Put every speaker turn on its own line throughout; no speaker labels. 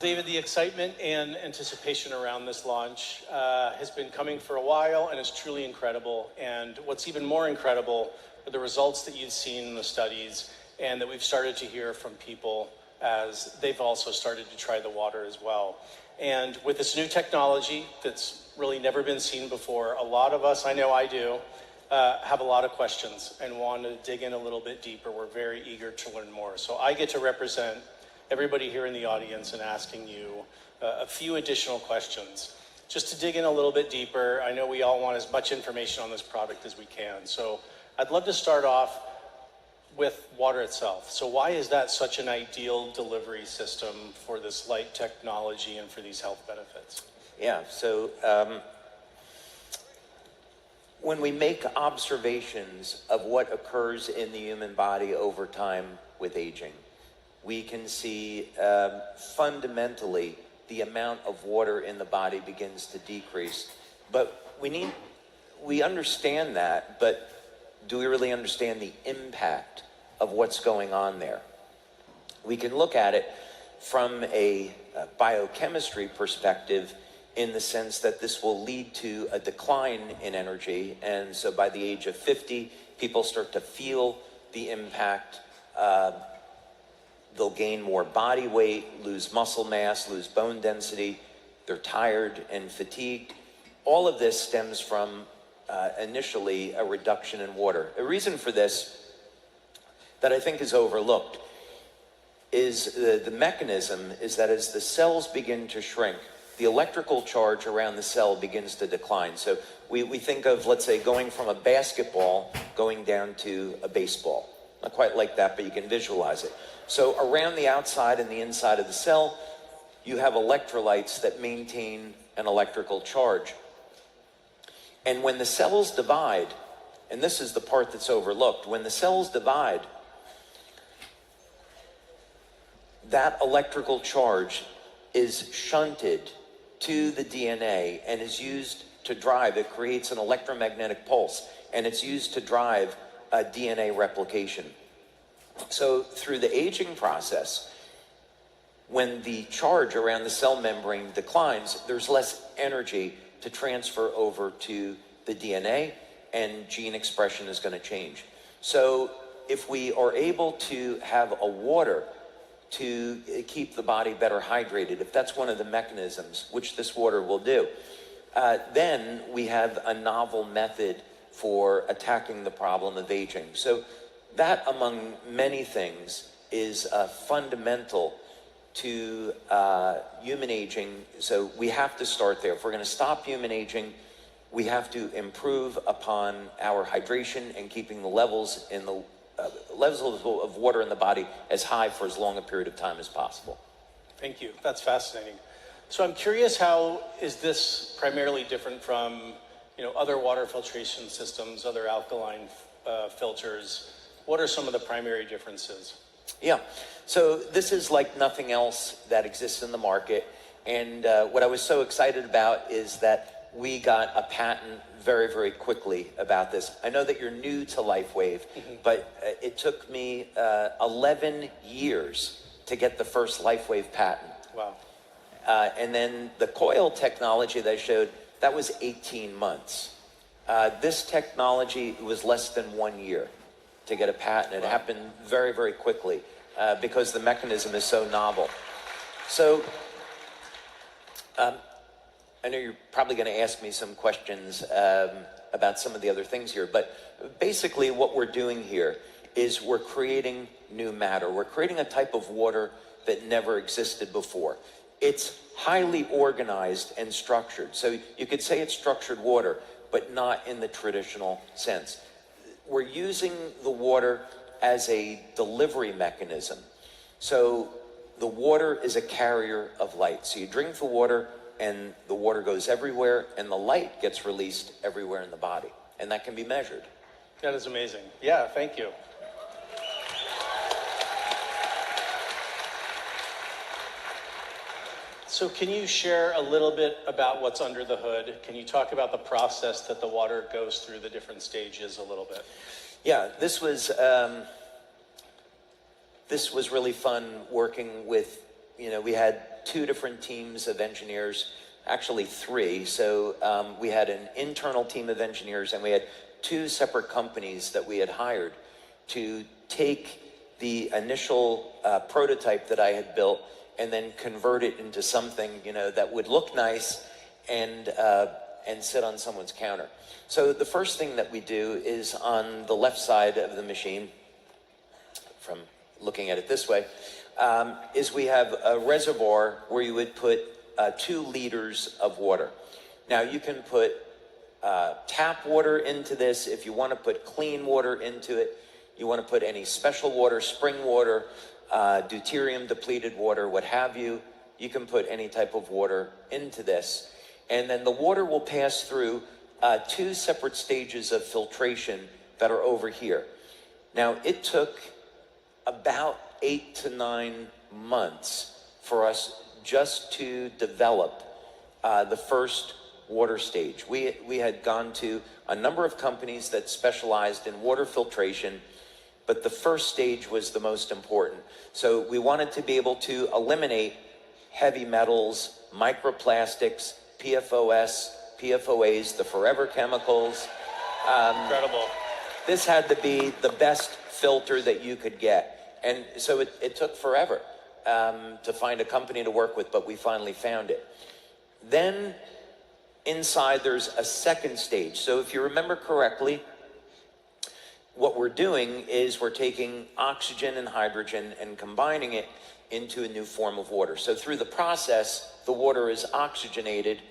David, the excitement and anticipation around this launch has been coming for a while and is truly incredible. And what's even more incredible are the results that you've seen in the studies and that we've started to hear from people as they've also started to try the water as well. And with this new technology that's really never been seen before, a lot of us, I know I do, have a lot of questions and want to dig in a little bit deeper. We're very eager to learn more. So I get to represent everybody here in the audience and asking you a few additional questions. Just to dig in a little bit deeper, I know we all want as much information on this product as we can. So I'd love to start off with water itself. So why is that such an ideal delivery system for this light technology and for these health benefits?
Yeah, so when we make observations of what occurs in the human body over time with aging, we can see fundamentally the amount of water in the body begins to decrease. But we understand that, but do we really understand the impact of what's going on there? We can look at it from a biochemistry perspective in the sense that this will lead to a decline in energy. And so by the age of 50, people start to feel the impact. They'll gain more body weight, lose muscle mass, lose bone density. They're tired and fatigued. All of this stems from initially a reduction in water. A reason for this that I think is overlooked is the mechanism is that as the cells begin to shrink, the electrical charge around the cell begins to decline. So we think of, let's say, going from a basketball going down to a baseball. Not quite like that, but you can visualize it. So around the outside and the inside of the cell, you have electrolytes that maintain an electrical charge. And when the cells divide, and this is the part that's overlooked, when the cells divide, that electrical charge is shunted to the DNA and is used to drive, it creates an electromagnetic pulse, and it's used to drive DNA replication. So through the aging process, when the charge around the cell membrane declines, there's less energy to transfer over to the DNA, and gene expression is going to change. So if we are able to have a water to keep the body better hydrated, if that's one of the mechanisms, which this water will do, then we have a novel method for attacking the problem of aging. So that, among many things, is fundamental to human aging. So we have to start there. If we're going to stop human aging, we have to improve upon our hydration and keeping the levels of water in the body as high for as long a period of time as possible.
Thank you. That's fascinating. So I'm curious, how is this primarily different from other water filtration systems, other alkaline filters? What are some of the primary differences?
Yeah, so this is like nothing else that exists in the market. And what I was so excited about is that we got a patent very, very quickly about this. I know that you're new to Lifewave, but it took me 11 years to get the first Lifewave patent.
Wow.
And then the coil technology that I showed, that was 18 months. This technology was less than 1 year to get a patent. It happened very, very quickly because the mechanism is so novel. So I know you're probably going to ask me some questions about some of the other things here, but basically what we're doing here is we're creating new matter. We're creating a type of water that never existed before. It's highly organized and structured. So you could say it's structured water, but not in the traditional sense. We're using the water as a delivery mechanism. So the water is a carrier of light. So you drink the water, and the water goes everywhere, and the light gets released everywhere in the body. And that can be measured.
That is amazing. Yeah, thank you. So can you share a little bit about what's under the hood? Can you talk about the process that the water goes through, the different stages a little bit?
Yeah, this was really fun working with, we had two different teams of engineers, actually three. So we had an internal team of engineers, and we had two separate companies that we had hired to take the initial prototype that I had built and then convert it into something, you know, that would look nice and sit on someone's counter. So the first thing that we do is on the left side of the machine, from looking at it this way, is we have a reservoir where you would put 2 liters of water. Now you can put tap water into this. If you want to put clean water into it, you want to put any special water, spring water, deuterium depleted water, what have you, you can put any type of water into this. And then the water will pass through 2 separate stages of filtration that are over here. Now, it took about 8 to 9 months for us just to develop the first water stage. We had gone to a number of companies that specialized in water filtration, but the first stage was the most important. So we wanted to be able to eliminate heavy metals, microplastics, PFOS, PFOAs, the forever chemicals.
Incredible.
This had to be the best filter that you could get. And so it took forever to find a company to work with, but we finally found it. Then inside there's a second stage. So if you remember correctly, what we're doing is we're taking oxygen and hydrogen and combining it into a new form of water. So through the process, the water is oxygenated,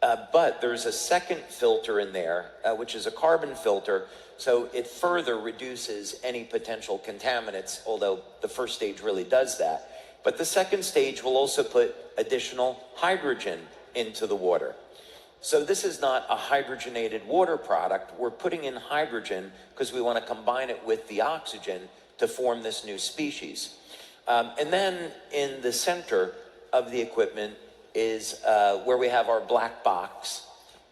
but there's a second filter in there, which is a carbon filter, so it further reduces any potential contaminants, although the first stage really does that. But the second stage will also put additional hydrogen into the water. So this is not a hydrogenated water product. We're putting in hydrogen because we want to combine it with the oxygen to form this new species. And then in the center of the equipment is where we have our black box,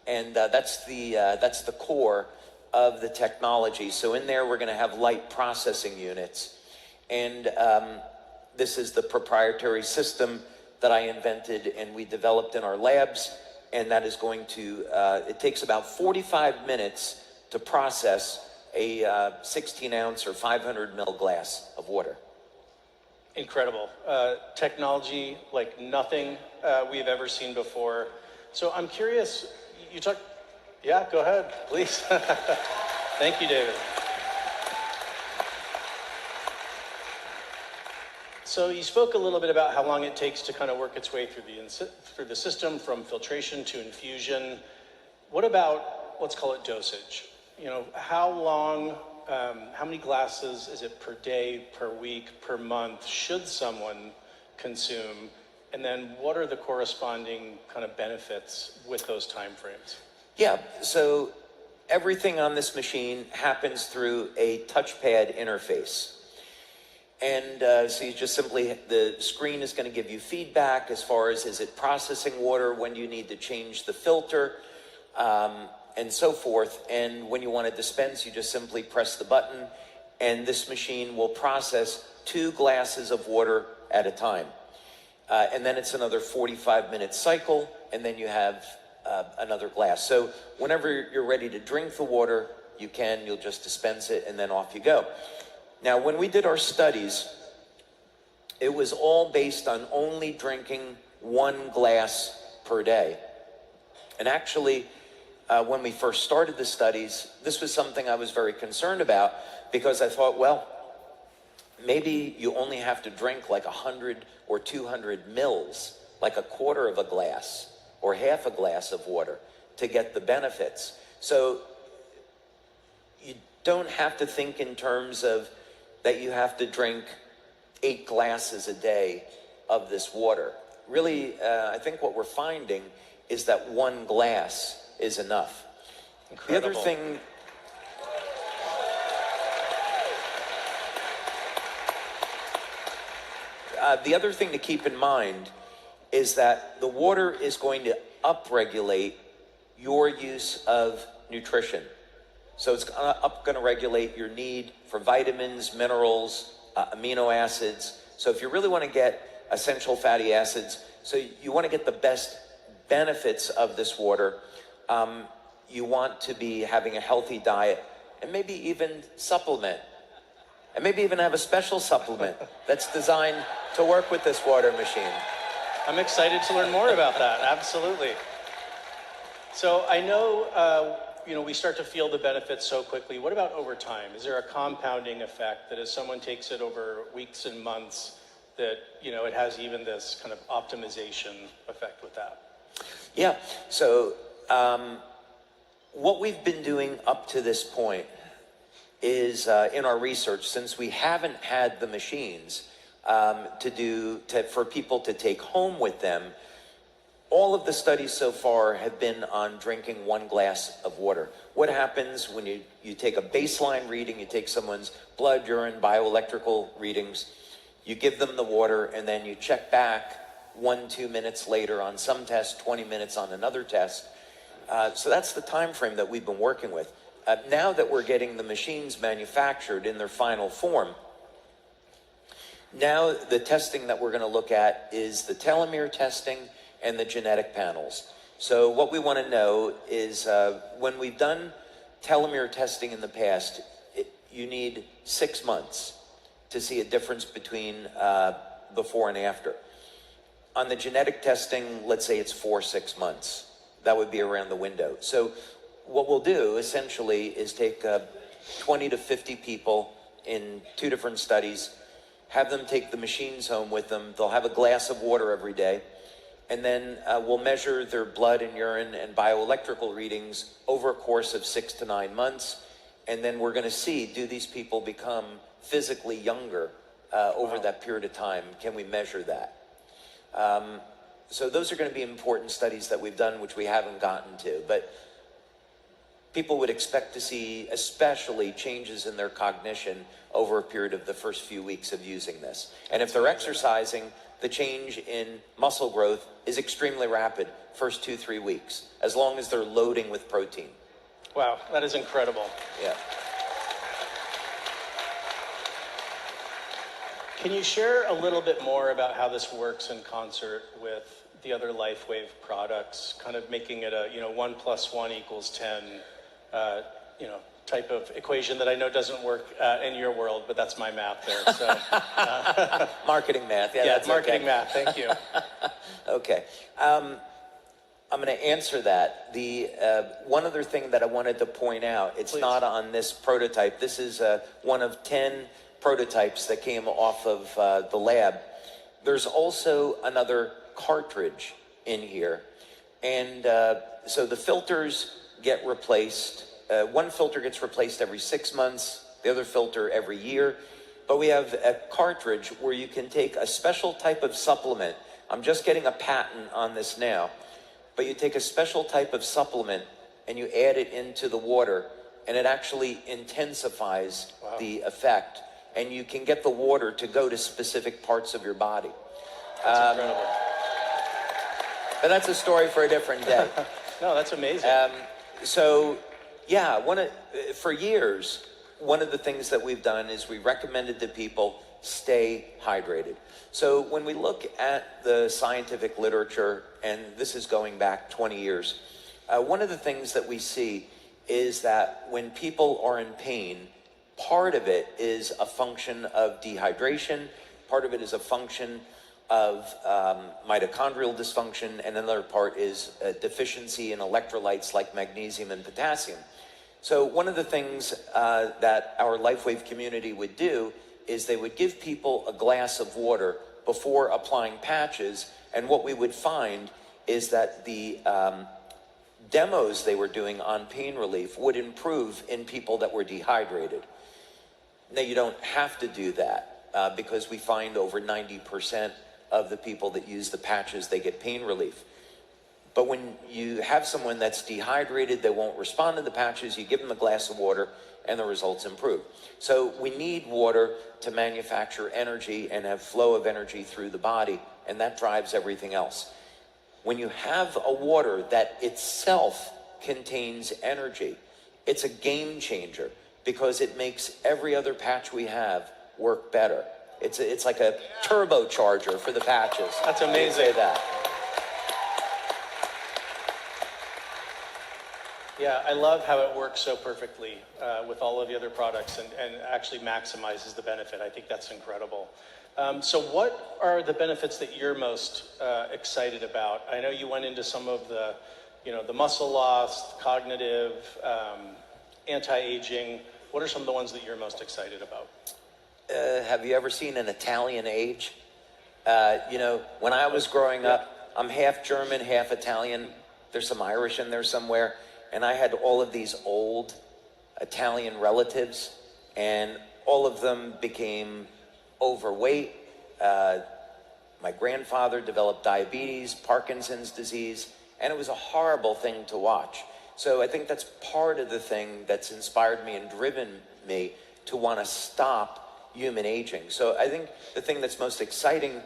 and that's the core of the technology. So in there we're going to have light processing units, and this is the proprietary system that I invented and we developed in our labs, and that is going to, it takes about 45 minutes to process a 16 ounce or 500 ml glass of water.
Incredible. Technology like nothing we've ever seen before. So I'm curious, you talk, yeah, go ahead, please. Thank you, David. So you spoke a little bit about how long it takes to kind of work its way through the system, from filtration to infusion. What about, let's call it dosage? You know, how long, how many glasses is it per day, per week, per month should someone consume? And then what are the corresponding kind of benefits with those time frames? Yeah, so everything on this machine happens through a touchpad interface. And so you just simply, the screen is going to give you feedback as far as, is it processing water, when do you need to change the filter, and so forth. And when you want to dispense, you just simply press the button, and this machine will process 2 glasses of water at a time. And then it's another 45-minute cycle, and then you have another glass. So whenever you're ready to drink the water, you'll just dispense it, and then off you go. Now, when we did our studies, it was all based on only drinking 1 glass per day. And actually, when we first started the studies, this was something I was very concerned about, because I thought, well, maybe you only have to drink like 100 or 200 mils, like a quarter of a glass or half a glass of water to get the benefits. So you don't have to think in terms of that you have to drink 8 glasses a day of this water. Really, I think what we're finding is that 1 glass is enough. Incredible.
The other thing to keep in mind is that the water is going to upregulate your use of nutrition. So it's going to regulate your need for vitamins, minerals, amino acids. So if you really want to get essential fatty acids. So you want to get the best benefits of this water. You want to be having a healthy diet, and maybe even supplement, and maybe even have a special supplement that's designed to work with this water machine.
I'm excited to learn more about that, absolutely. So I know, we start to feel the benefits so quickly. What about over time? Is there a compounding effect that as someone takes it over weeks and months, that, it has even this kind of optimization effect with that?
Yeah, so what we've been doing up to this point is in our research, since we haven't had the machines for people to take home with them, all of the studies so far have been on drinking 1 glass of water. What happens when you take a baseline reading, you take someone's blood, urine, bioelectrical readings, you give them the water, and then you check back 1-2 minutes later on some test, 20 minutes on another test. So that's the time frame that we've been working with. Now that we're getting the machines manufactured in their final form, now the testing that we're going to look at is the telomere testing and the genetic panels. So what we want to know is when we've done telomere testing in the past, you need 6 months to see a difference between before and after. On the genetic testing, let's say it's 4-6 months. That would be around the window. So what we'll do essentially is take 20 to 50 people in 2 different studies, have them take the machines home with them. They'll have a glass of water every day. And then we'll measure their blood and urine and bioelectrical readings over a course of 6 to 9 months. And then we're going to see, do these people become physically younger over that period of time? Can we measure that? So those are going to be important studies that we've done, which we haven't gotten to. But people would expect to see especially changes in their cognition over a period of the first few weeks of using this. And if they're exercising, the change in muscle growth is extremely rapid, first 2-3 weeks, as long as they're loading with protein.
Wow, that is incredible.
Yeah.
Can you share a little bit more about how this works in concert with the other Lifewave products, kind of making it a 1 + 1 = 10, type of equation that I know doesn't work in your world, but that's my math there. So
marketing math. Yeah,
that's marketing math. Thank you.
Okay. I'm going to answer that. The one other thing that I wanted to point out, it's
Please.
Not on this prototype. This is one of 10 prototypes that came off of the lab. There's also another cartridge in here. And so the filters get replaced. One filter gets replaced every 6 months, the other filter every year. But we have a cartridge where you can take a special type of supplement. I'm just getting a patent on this now. But you take a special type of supplement and you add it into the water, and it actually intensifies the effect. And you can get the water to go to specific parts of your body.
That's incredible.
But that's a story for a different day.
No, that's amazing.
So, yeah, for years, one of the things that we've done is we recommended to people stay hydrated. So when we look at the scientific literature, and this is going back 20 years, one of the things that we see is that when people are in pain, part of it is a function of dehydration, part of it is a function of mitochondrial dysfunction, and another part is a deficiency in electrolytes like magnesium and potassium. So one of the things that our Lifewave community would do is they would give people a glass of water before applying patches, and what we would find is that the demos they were doing on pain relief would improve in people that were dehydrated. Now, you don't have to do that because we find over 90% of the people that use the patches, they get pain relief. But when you have someone that's dehydrated, they won't respond to the patches, you give them a glass of water and the results improve. So we need water to manufacture energy and have flow of energy through the body, and that drives everything else. When you have a water that itself contains energy, it's a game changer because it makes every other patch we have work better. It's like a turbocharger for the patches.
That's
You can
amazing.
say that.
Yeah, I love how it works so perfectly with all of the other products and actually maximizes the benefit. I think that's incredible. So what are the benefits that you're most excited about? I know you went into some of the, the muscle loss, cognitive, anti-aging. What are some of the ones that you're most excited about?
Have you ever seen an Italian age? When I was growing up, I'm half German, half Italian. There's some Irish in there somewhere. And I had all of these old Italian relatives, and all of them became overweight. My grandfather developed diabetes, Parkinson's disease, and it was a horrible thing to watch. So I think that's part of the thing that's inspired me and driven me to want to stop human aging. So I think the thing that's most exciting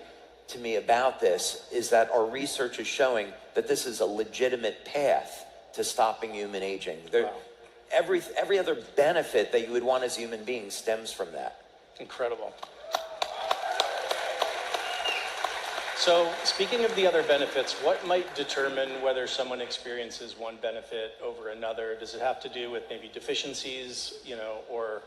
to me about this is that our research is showing that this is a legitimate path to stopping human aging. Wow. Every other benefit that you would want as a human being stems from that.
Incredible. So speaking of the other benefits, what might determine whether someone experiences one benefit over another? Does it have to do with maybe deficiencies, or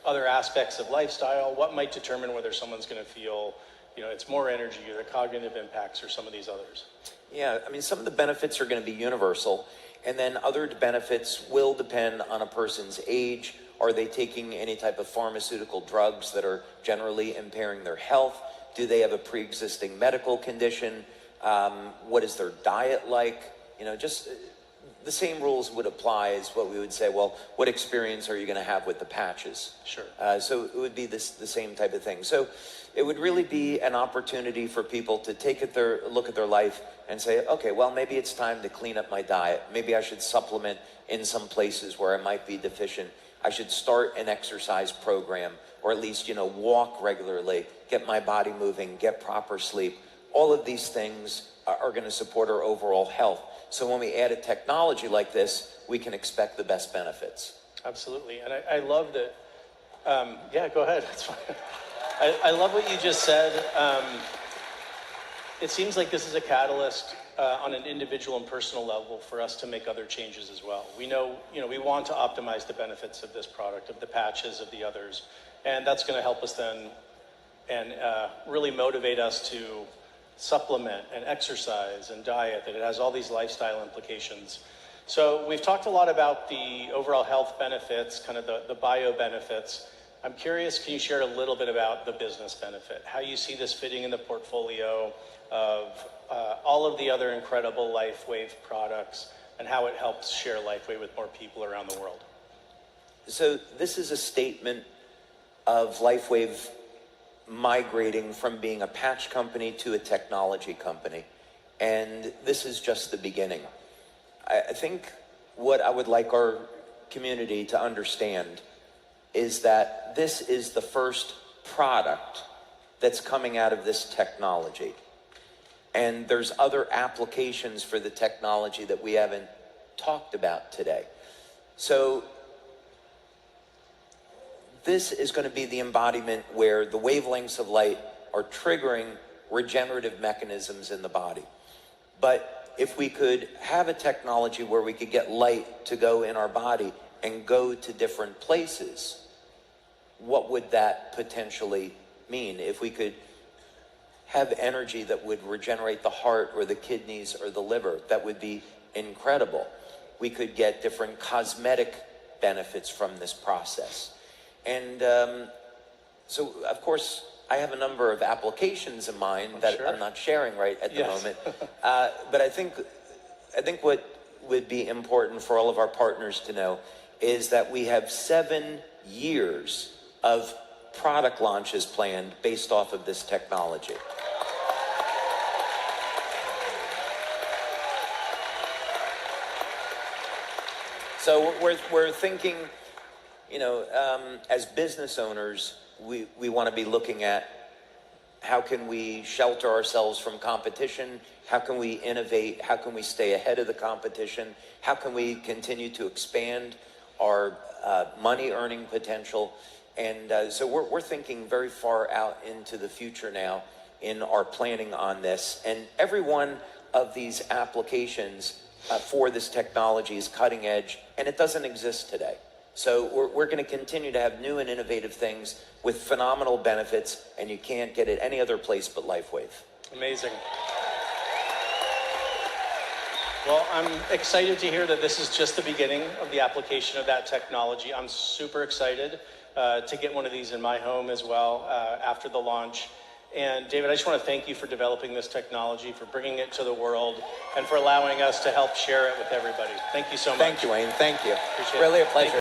other aspects of lifestyle? What might determine whether someone's going to feel, it's more energy or the cognitive impacts or some of these others?
Yeah, I mean, some of the benefits are going to be universal, and then other benefits will depend on a person's age. Are they taking any type of pharmaceutical drugs that are generally impairing their health? Do they have a pre-existing medical condition? What is their diet like? Just the same rules would apply as what we would say, well, what experience are you going to have with the patches?
Sure.
So it would be the same type of thing. So it would really be an opportunity for people to look at their life and say, okay, well, maybe it's time to clean up my diet. Maybe I should supplement in some places where I might be deficient. I should start an exercise program, or at least, walk regularly, get my body moving, get proper sleep. All of these things are going to support our overall health. So when we add a technology like this, we can expect the best benefits.
Absolutely. And I love that. Yeah, go ahead. That's fine. I love what you just said. It seems like this is a catalyst on an individual and personal level for us to make other changes as well. We know, we want to optimize the benefits of this product, of the patches, of the others. And that's going to help us then and really motivate us to supplement and exercise and diet, that it has all these lifestyle implications. So we've talked a lot about the overall health benefits, kind of the bio benefits. I'm curious, can you share a little bit about the business benefit? How you see this fitting in the portfolio of all of the other incredible Lifewave products, and how it helps share Lifewave with more people around the world?
So this is a statement of Lifewave migrating from being a patch company to a technology company. And this is just the beginning. I think what I would like our community to understand is that this is the first product that's coming out of this technology. And there's other applications for the technology that we haven't talked about today. So this is going to be the embodiment where the wavelengths of light are triggering regenerative mechanisms in the body. But if we could have a technology where we could get light to go in our body and go to different places, what would that potentially mean? If we could have energy that would regenerate the heart or the kidneys or the liver, that would be incredible. We could get different cosmetic benefits from this process. And so, of course, I have a number of applications in mind that I'm not sharing right at the moment. But I think what would be important for all of our partners to know is that we have 7 years of product launches planned based off of this technology. So we're thinking, as business owners, we want to be looking at how can we shelter ourselves from competition, how can we innovate, how can we stay ahead of the competition, how can we continue to expand our money earning potential. And so we're thinking very far out into the future now in our planning on this. And every one of these applications for this technology is cutting edge, and it doesn't exist today. So we're going to continue to have new and innovative things with phenomenal benefits, and you can't get it any other place but Lifewave.
Amazing. Well, I'm excited to hear that this is just the beginning of the application of that technology. I'm super excited to get one of these in my home as well after the launch. And David, I just want to thank you for developing this technology, for bringing it to the world, and for allowing us to help share it with everybody. Thank you so much.
Thank you, Wayne. Thank you.
Appreciate
really
it.
a pleasure.